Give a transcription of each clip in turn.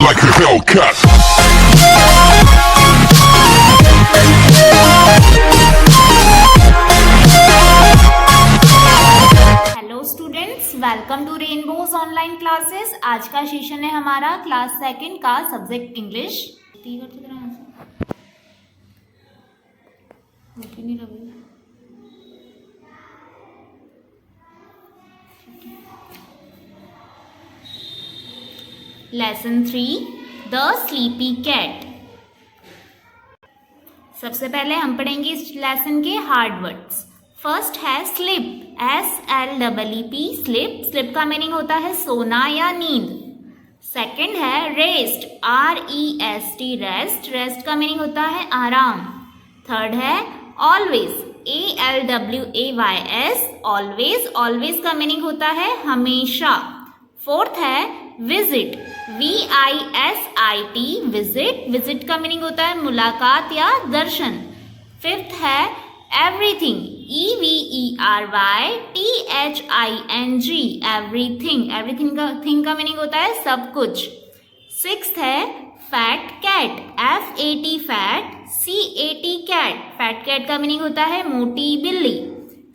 like a Hellcat. Hello students, welcome to Rainbow's online classes. आज का session है हमारा क्लास सेकंड का subject English. Lesson 3 the sleepy cat. सबसे पहले हम पढ़ेंगे इस लेसन के हार्ड वर्ड्स। फर्स्ट है स्लिप, SLEEP, स्लिप। स्लिप का मीनिंग होता है सोना या नींद। सेकंड है रेस्ट, REST, रेस्ट। रेस्ट का मीनिंग होता है आराम। थर्ड है ऑलवेज, ALWAYS, ऑलवेज। ऑलवेज का मीनिंग होता है हमेशा। फोर्थ है विजिट, VISIT, विजिट। विजिट का मीनिंग होता है मुलाकात या दर्शन। फिफ्थ है एवरीथिंग, EVERYTHING, एवरीथिंग। एवरीथिंग का मीनिंग होता है सब कुछ। सिक्स्थ है fat cat, FAT, fat, CAT, cat. Fat cat का मीनिंग होता है मोटी बिल्ली।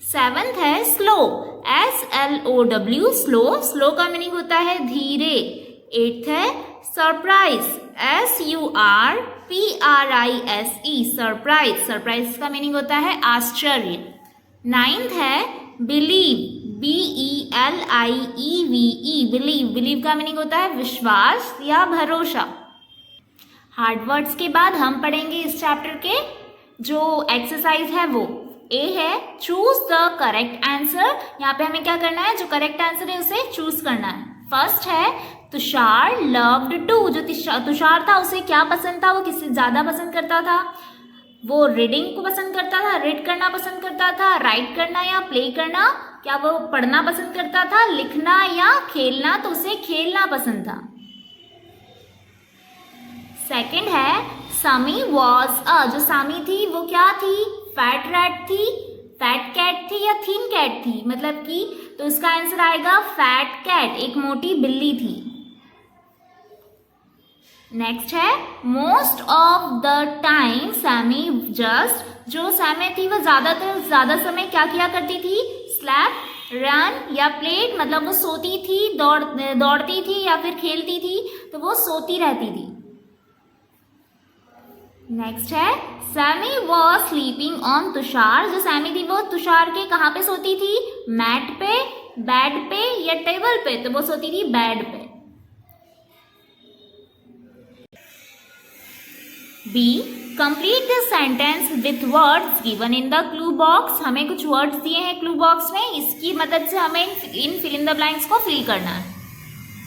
सेवंथ है स्लो, SLOW, स्लो। स्लो का मीनिंग होता है धीरे। एट्थ है सरप्राइज, SURPRISE, सरप्राइज। सरप्राइज का मीनिंग होता है आश्चर्य। नाइन्थ है बिलीव, BELIEVE, बिलीव। बिलीव का मीनिंग होता है विश्वास या भरोसा। हार्ड वर्ड्स के बाद हम पढ़ेंगे इस चैप्टर के जो एक्सरसाइज है वो। ए है चूज द करेक्ट आंसर। यहाँ पे हमें क्या करना है, जो करेक्ट आंसर है उसे चूज करना है। फर्स्ट है तुषार लव्ड टू। जो तुषार था उसे क्या पसंद था, वो किससे ज्यादा पसंद करता था? वो रीडिंग को पसंद करता था, रीड करना पसंद करता था, राइट करना या प्ले करना? क्या वो पढ़ना पसंद करता था, लिखना या खेलना? तो उसे खेलना पसंद था। सेकंड है सामी वॉज अ। जो सामी थी वो क्या थी? फैट रैट थी, फैट कैट थी या थिन कैट थी? मतलब कि तो इसका आंसर आएगा फैट कैट, एक मोटी बिल्ली थी। नेक्स्ट है most of the time Sammy just. जो सैमी थी वो ज्यादा समय क्या किया करती थी? स्लैप, रन या प्लेड। मतलब वो सोती थी, दौड़ती थी या फिर खेलती थी, तो वो सोती रहती थी। नेक्स्ट है Sammy was sleeping on Tushar. जो सैमी थी वो तुषार के कहाँ पे सोती थी? मैट पे, बेड पे या टेबल पे? तो वो सोती थी बेड पे। B complete the sentence with words given in the clue box. हमें कुछ वर्ड्स दिए हैं क्लू बॉक्स में, इसकी मदद से हमें इन फिल इन द ब्लैंक्स को फिल करना है।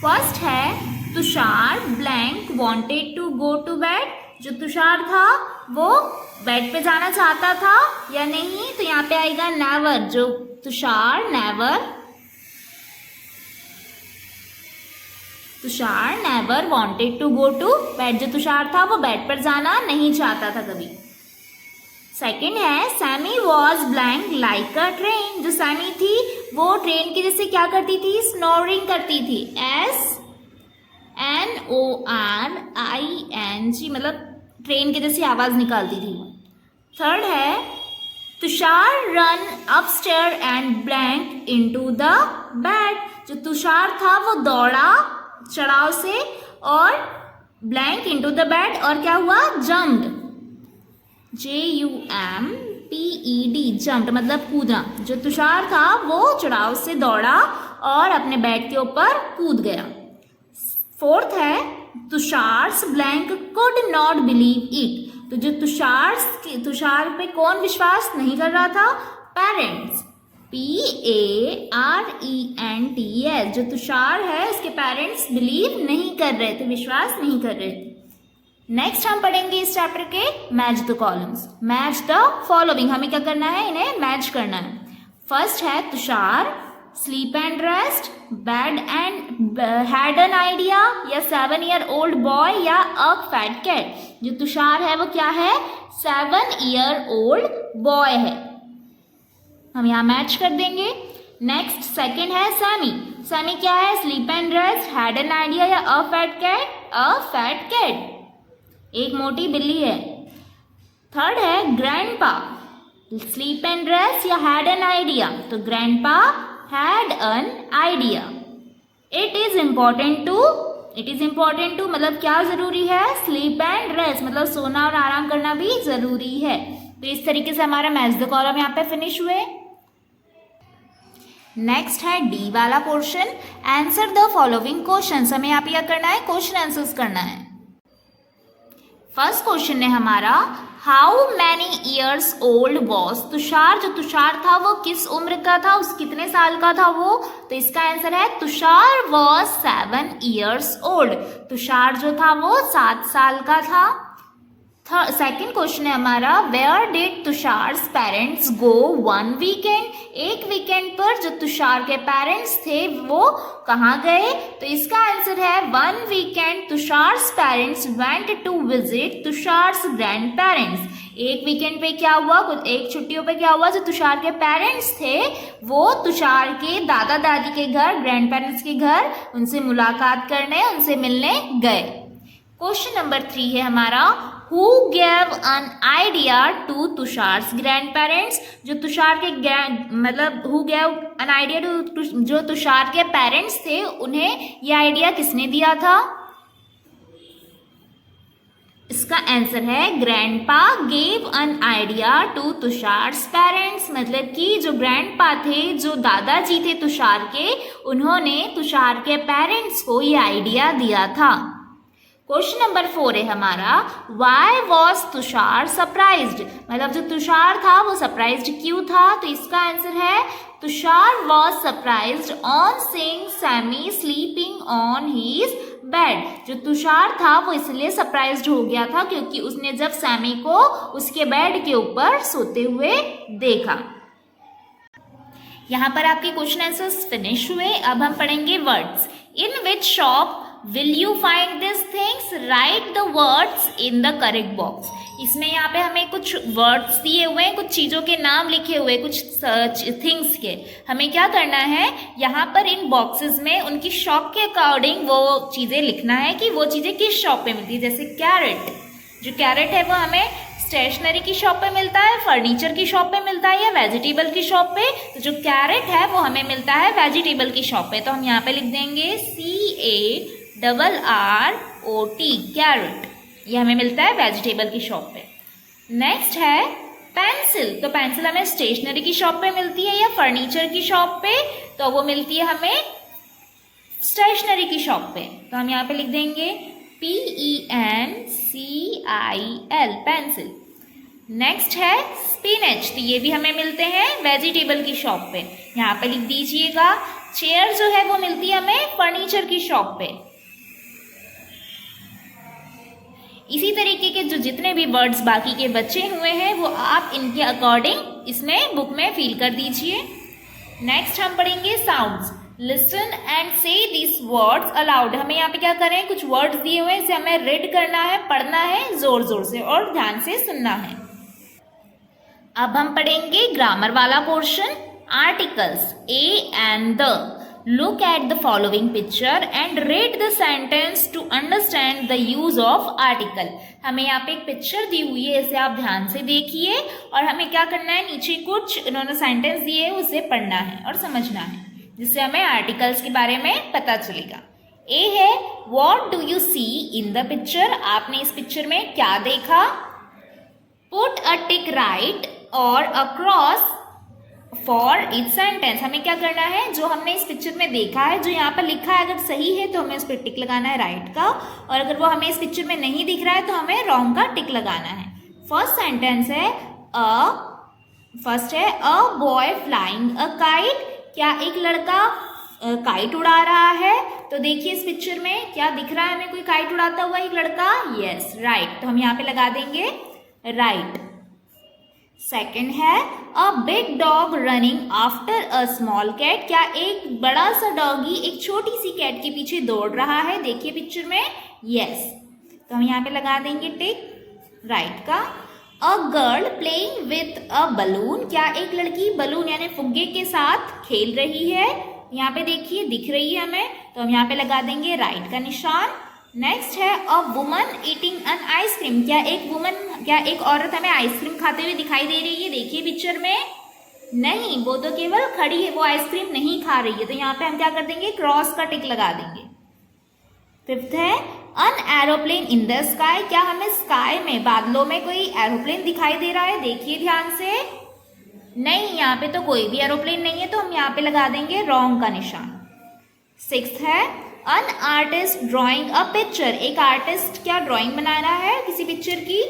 फर्स्ट है Tushar blank wanted to go to bed. जो तुषार था वो बेड पे जाना चाहता था या नहीं? तो यहाँ पे आएगा नेवर। जो Tushar never wanted to go to bed. जो तुषार था वो बेड पर जाना नहीं चाहता था कभी। सेकंड है Sammy was blank like a train. जो सैमी थी वो ट्रेन की जैसे क्या करती थी? स्नोरिंग करती थी, SNORING, मतलब ट्रेन की जैसी आवाज निकालती थी। थर्ड है Tushar run upstair and blank into the bed. जो तुषार था वो दौड़ा चढ़ाव से और ब्लैंक इनटू द बेड, और क्या हुआ? जम्प्ड, JUMPED, जम्प्ड मतलब कूदा। जो तुषार था वो चढ़ाव से दौड़ा और अपने बेड के ऊपर कूद गया। फोर्थ है Tushar's blank could not believe it. तो जो तुषार पे कौन विश्वास नहीं कर रहा था? Parents, PARENTS। जो तुषार है उसके पेरेंट्स बिलीव नहीं कर रहे थे, विश्वास नहीं कर रहे थे। नेक्स्ट हम पढ़ेंगे इस चैप्टर के match the columns, match the following. हमें क्या करना है? इन्हें मैच करना है। फर्स्ट है Tushar sleep and rest, bad and had an idea या 7-year-old बॉय या अ फैट कैट। जो तुषार है वो क्या है? 7-year-old बॉय है। हम यहाँ मैच कर देंगे। नेक्स्ट सेकंड है सैमी। सैमी क्या है? Sleep and rest, had an idea या a fat cat. A fat cat, एक मोटी बिल्ली है। थर्ड है ग्रैंडपा, स्लीप एंड रेस्ट या हैड एन आइडिया, तो grandpa had an idea. It is important to मतलब क्या जरूरी है, स्लीप एंड रेस्ट मतलब सोना और आराम करना भी जरूरी है। तो इस तरीके से हमारा मैच द कॉलम यहाँ पे फिनिश हुए। नेक्स्ट है डी वाला portion, answer the following questions. हमें यहाँ पे क्या करना है, क्वेश्चन आंसर्स करना है। फर्स्ट क्वेश्चन है हमारा, how many years old was Tushar. जो तुषार था वो किस उम्र का था, उस कितने साल का था वो, तो इसका आंसर है Tushar was 7 years old। Tushar जो था वो 7 साल का था। सेकेंड क्वेश्चन है हमारा, where did Tushar's parents go one weekend. एक वीकेंड पर जो तुषार के पेरेंट्स थे वो कहाँ गए, तो इसका आंसर है one weekend Tushar's parents went to visit Tushar's grandparents. एक वीकेंड पे क्या हुआ, कुछ एक छुट्टियों पे क्या हुआ, जो तुषार के पेरेंट्स थे वो तुषार के दादा दादी के घर, ग्रैंड पेरेंट्स के घर उनसे मुलाकात करने, उनसे मिलने गए। क्वेश्चन नंबर 3 है हमारा, Who gave an idea to Tushar's grand parents. जो तुषार के मतलब who gave an idea to जो तुषार के पेरेंट्स थे उन्हें यह आइडिया किसने दिया था, इसका आंसर है grandpa gave an idea to Tushar's parents. मतलब कि जो ग्रैंडपा थे, जो दादाजी थे तुषार के, उन्होंने तुषार के पेरेंट्स को ये आइडिया दिया था। क्वेश्चन नंबर 4 है हमारा, वाई वॉज तुषार सरप्राइज्ड। मतलब जो तुषार था वो सरप्राइज्ड क्यों था, तो इसका आंसर है Tushar was surprised on seeing Sammy sleeping on his bed. जो तुषार था वो इसलिए सरप्राइज्ड हो गया था क्योंकि उसने जब सैमी को उसके बेड के ऊपर सोते हुए देखा। यहाँ पर आपके क्वेश्चन आंसर्स फिनिश हुए। अब हम पढ़ेंगे words. In which shop will you find these things, write the words in the correct box। इसमें यहाँ पे हमें कुछ वर्ड्स दिए हुए हैं, कुछ चीज़ों के नाम लिखे हुए, कुछ थिंग्स के। हमें क्या करना है, यहाँ पर इन बॉक्सेस में उनकी शॉप के अकॉर्डिंग वो चीज़ें लिखना है कि वो चीज़ें किस शॉप पे मिलती है। जैसे कैरेट, जो कैरेट है वो हमें स्टेशनरी की शॉप पे मिलता है, फर्नीचर की शॉप पे मिलता है या वेजिटेबल की शॉप पे। तो जो कैरेट है वो हमें मिलता है वेजिटेबल की शॉप पे। तो हम यहाँ पे लिख देंगे CARROT कैरेट, ये हमें मिलता है वेजिटेबल की शॉप पे। नेक्स्ट है पेंसिल। तो पेंसिल हमें स्टेशनरी की शॉप पे मिलती है या फर्नीचर की शॉप पे, तो वो मिलती है हमें स्टेशनरी की शॉप पे। तो हम यहाँ पे लिख देंगे PENCIL पेंसिल। नेक्स्ट है स्पिनच, तो ये भी हमें मिलते हैं वेजिटेबल की शॉप पे। यहाँ पे लिख दीजिएगा चेयर जो है वो मिलती है हमें फर्नीचर की शॉप पे। इसी तरीके के जो जितने भी वर्ड्स बाकी के बचे हुए हैं वो आप इनके अकॉर्डिंग इसमें बुक में फिल कर दीजिए। नेक्स्ट हम पढ़ेंगे साउंड्स। लिसन एंड से दिस वर्ड्स अलाउड। हमें यहाँ पे क्या करें, कुछ वर्ड्स दिए हुए हैं, इसे हमें रीड करना है, पढ़ना है जोर जोर से और ध्यान से सुनना है। अब हम पढ़ेंगे ग्रामर वाला portion. Articles A and the. Look at the following picture and read the sentence to understand the use of article। हमें यहाँ पे एक पिक्चर दी हुई है, इसे आप ध्यान से देखिए और हमें क्या करना है, नीचे कुछ इन्होंने सेंटेंस दिए है उसे पढ़ना है और समझना है, जिससे हमें आर्टिकल्स के बारे में पता चलेगा। ए है What do you see in the picture। आपने इस पिक्चर में क्या देखा। Put a tick right or across for each sentence. हमें क्या करना है, जो हमने इस पिक्चर में देखा है, जो यहाँ पर लिखा है, अगर सही है तो हमें उस पर टिक लगाना है राइट का, और अगर वो हमें इस पिक्चर में नहीं दिख रहा है तो हमें रॉन्ग का टिक लगाना है। फर्स्ट सेंटेंस है a boy flying a kite. क्या एक लड़का काइट उड़ा रहा है। तो देखिए इस पिक्चर में क्या दिख रहा है हमें, कोई काइट उड़ाता हुआ एक लड़का। यस राइट, तो हम यहाँ पे लगा देंगे राइट। सेकेंड है a big dog running after a small cat. क्या एक बड़ा सा डॉगी एक छोटी सी कैट के पीछे दौड़ रहा है, देखिए पिक्चर में। यस, तो हम यहाँ पे लगा देंगे टिक राइट का। A girl playing with a balloon. क्या एक लड़की बलून यानी फुग्गे के साथ खेल रही है, यहाँ पे देखिए दिख रही है हमें, तो हम यहाँ पे लगा देंगे राइट का निशान। नेक्स्ट है a woman eating an ice cream. क्या एक औरत हमें आइसक्रीम खाते हुए दिखाई दे रही है? देखिए पिक्चर में, नहीं, वो तो केवल खड़ी है, वो आइसक्रीम नहीं खा रही है। तो यहाँ पे हम क्या कर देंगे, क्रॉस का टिक लगा देंगे। फिफ्थ है अन एरोप्लेन इन द स्काई। क्या हमें स्काई में, बादलों में कोई एरोप्लेन दिखाई दे रहा है? देखिए ध्यान से, नहीं, यहाँ पे तो कोई भी एरोप्लेन नहीं है, तो हम यहाँ पे लगा देंगे रॉन्ग का निशान। सिक्स्थ है an artist drawing a picture. एक आर्टिस्ट क्या ड्राइंग बना रहा है किसी पिक्चर की?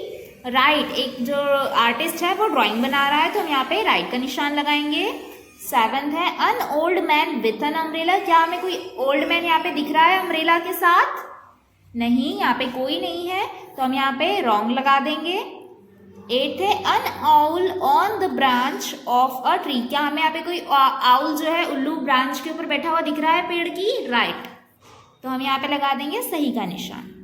राइट, एक जो आर्टिस्ट है वो ड्राइंग बना रहा है, तो हम यहाँ पे राइट का निशान लगाएंगे। सेवंथ है an old man with an umbrella. क्या हमें कोई ओल्ड मैन यहाँ पे दिख रहा है अम्ब्रेला के साथ? नहीं, यहाँ पे कोई नहीं है, तो हम यहाँ पे रॉन्ग लगा देंगे। एट है an owl on the branch of a tree. क्या हमें यहाँ पे कोई आउल जो है उल्लू ब्रांच के ऊपर बैठा हुआ दिख रहा है पेड़ की? राइट, तो हम यहाँ पे लगा देंगे सही का निशान।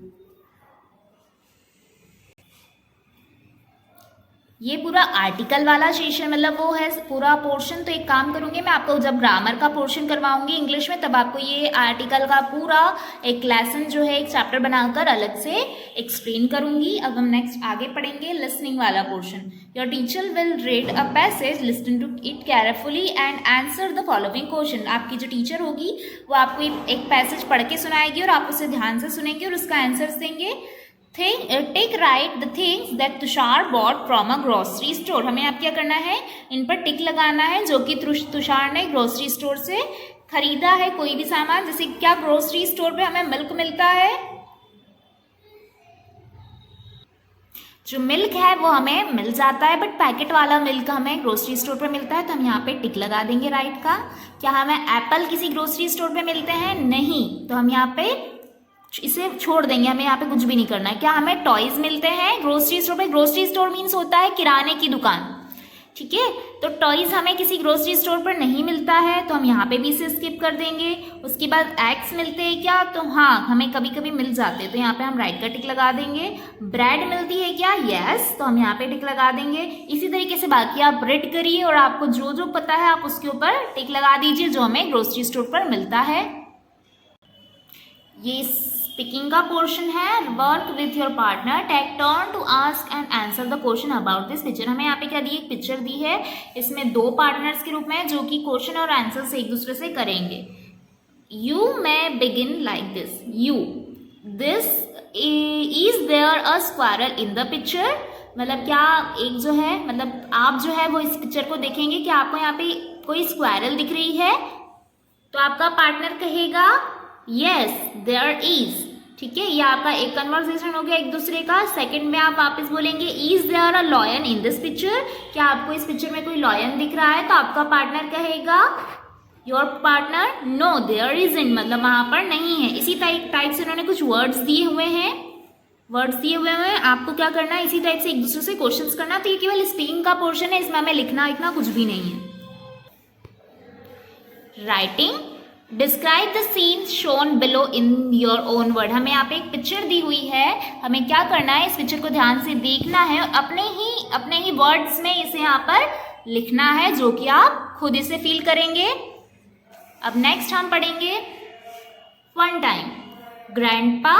ये पूरा आर्टिकल वाला सेशन, मतलब वो है पूरा पोर्शन। तो एक काम करूंगी, मैं आपको जब ग्रामर का पोर्शन करवाऊंगी इंग्लिश में, तब आपको ये आर्टिकल का पूरा एक लेसन जो है, एक चैप्टर बनाकर अलग से एक्सप्लेन करूंगी। अब हम नेक्स्ट आगे पढ़ेंगे लिसनिंग वाला portion. Your teacher will read a passage, listen to it carefully and answer the following question. आपकी जो टीचर होगी वो आपको एक पैसेज पढ़ के सुनाएगी और आप उसे ध्यान से सुनेंगे और उसका आंसर देंगे। Take write the things that Tushar bought from a grocery store. हमें आप क्या करना है, इन पर टिक लगाना है, जो कि तुषार ने ग्रोसरी स्टोर से खरीदा है कोई भी सामान। जैसे क्या ग्रोसरी स्टोर पे हमें मिल्क मिलता है, जो मिल्क है वो हमें मिल जाता है, बट पैकेट वाला मिल्क हमें ग्रोसरी स्टोर पे मिलता है, तो हम यहाँ पे टिक लगा देंगे राइट का। क्या हमें एप्पल किसी ग्रोसरी स्टोर पे मिलते हैं? नहीं, तो हम यहाँ पे इसे छोड़ देंगे, हमें यहाँ पे कुछ भी नहीं करना है। क्या हमें टॉयज मिलते हैं ग्रोसरी स्टोर पे? ग्रोसरी स्टोर मीन्स होता है किराने की दुकान, ठीक है, तो टॉयज हमें किसी ग्रोसरी स्टोर पर नहीं मिलता है, तो हम यहाँ पे भी इसे स्किप कर देंगे। उसके बाद एग्स मिलते हैं क्या? तो हाँ, हमें कभी कभी मिल जाते हैं, तो यहाँ पे हम राइट का टिक लगा देंगे। ब्रेड मिलती है क्या? यस, तो हम यहाँ पे टिक लगा देंगे। इसी तरीके से बाकी आप रीड करिए और आपको जो जो पता है आप उसके ऊपर टिक लगा दीजिए जो हमें ग्रोसरी स्टोर पर मिलता है। ये स्पीकिंग का पोर्शन है। Work with your partner, take turn to ask and answer the question about this picture. हमें यहाँ पे क्या दी, एक पिक्चर दी है, इसमें दो पार्टनर्स के रूप में जो कि क्वेश्चन और आंसर से एक दूसरे से करेंगे। You may begin like this. You, this is there a squirrel in the picture. मतलब क्या एक जो है, मतलब आप जो है वो इस पिक्चर को देखेंगे कि आपको यहाँ पे कोई स्क्वायरल दिख रही है, तो आपका पार्टनर कहेगा यस देयर इज, ठीक है। ये आपका एक कन्वर्सेशन हो गया एक दूसरे का। सेकंड में आप वापस बोलेंगे is there a lion in this picture. क्या आपको इस पिक्चर में कोई लॉयन दिख रहा है? तो आपका पार्टनर कहेगा, your partner, no there isn't, मतलब वहां पर नहीं है। इसी टाइप से उन्होंने कुछ वर्ड्स दिए हुए हैं, आपको क्या करना है, इसी टाइप से एक दूसरे से क्वेश्चंस करना। तो ये केवल स्पीकिंग का पोर्शन है, इसमें हमें लिखना इतना कुछ भी नहीं है। Writing, describe the scene shown below in your own word. हमें यहाँ पे एक पिक्चर दी हुई है, हमें क्या करना है, इस पिक्चर को ध्यान से देखना है, अपने ही वर्ड्स में इसे यहाँ पर लिखना है, जो कि आप खुद इसे फील करेंगे। अब नेक्स्ट हम पढ़ेंगे one time. Grandma,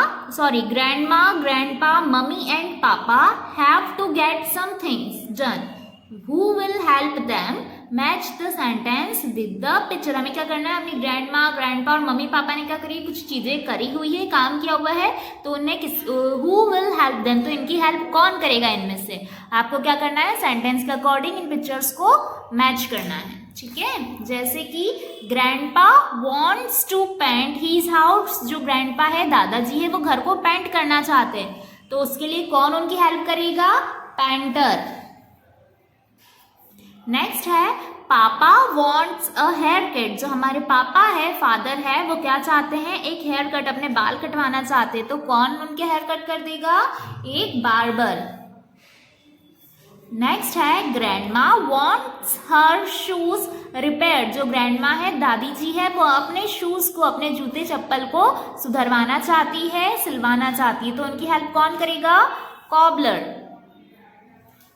mummy and papa have to get some things done. Who will help them match the sentence with the picture। हमें क्या करना है, अपनी ग्रैंडपा और मम्मी पापा ने क्या करी, कुछ चीजें करी हुई है, काम किया हुआ है, तो उन्हें who will help them, तो इनकी हेल्प कौन करेगा इनमें से? आपको क्या करना है, सेंटेंस के अकॉर्डिंग इन पिक्चर्स को मैच करना है, ठीक है। जैसे कि grandpa wants to paint his house. जो ग्रैंडपा है, दादाजी है, वो घर को पेंट करना चाहते हैं, तो उसके लिए कौन उनकी हेल्प करेगा? पेंटर। नेक्स्ट है पापा वॉन्ट्स अ हेयर कट। जो हमारे पापा है, फादर है, वो क्या चाहते हैं, एक हेयर कट, अपने बाल कटवाना चाहते हैं, तो कौन उनके हेयर कट कर देगा? एक बार्बर। नेक्स्ट है grandma wants her shoes repaired. जो ग्रैंडमा है, दादी जी है, वो अपने शूज को, अपने जूते चप्पल को सुधरवाना चाहती है, सिलवाना चाहती है, तो उनकी हेल्प कौन करेगा? कॉबलर।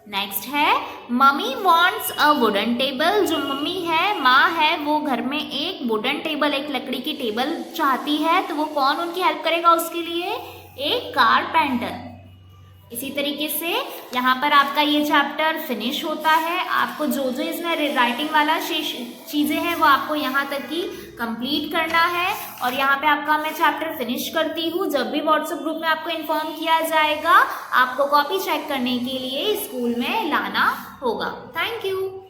नेक्स्ट है mummy wants a wooden table. जो मम्मी है, माँ है, वो घर में एक वुडन टेबल, एक लकड़ी की टेबल चाहती है, तो वो कौन उनकी हेल्प करेगा उसके लिए? एक कारपेंटर। इसी तरीके से यहाँ पर आपका ये चैप्टर फिनिश होता है। आपको जो जो इसमें राइटिंग वाला चीज़ें हैं वो आपको यहाँ तक ही कंप्लीट करना है। और यहाँ पे आपका मैं चैप्टर फिनिश करती हूँ। जब भी व्हाट्सएप ग्रुप में आपको इन्फॉर्म किया जाएगा, आपको कॉपी चेक करने के लिए स्कूल में लाना होगा। Thank you.